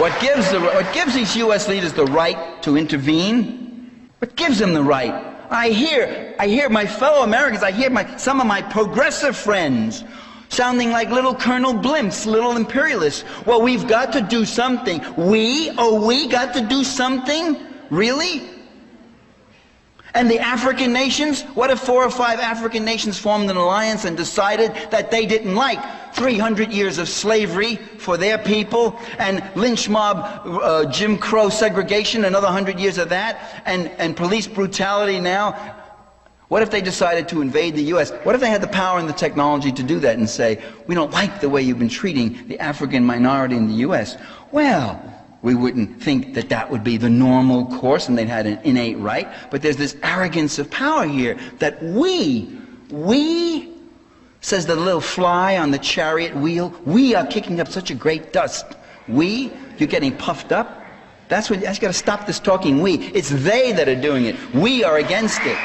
What gives these U.S. leaders the right to intervene? What gives them the right? I hear my fellow Americans, some of my progressive friends sounding like little Colonel Blimps, little imperialists. Well, we've got to do something. We got to do something? Really? And the African nations? What if 4 or 5 African nations formed an alliance and decided that they didn't like 300 years of slavery for their people, and lynch mob, Jim Crow segregation, another 100 years of that, and police brutality now? What if they decided to invade the U.S.? What if they had the power and the technology to do that and say, we don't like the way you've been treating the African minority in the U.S.? Well, we wouldn't think that that would be the normal course, and they'd had an innate right. But there's this arrogance of power here that we, says the little fly on the chariot wheel, we are kicking up such a great dust. You're getting puffed up. That's got to stop this talking we. It's they that are doing it. We are against it.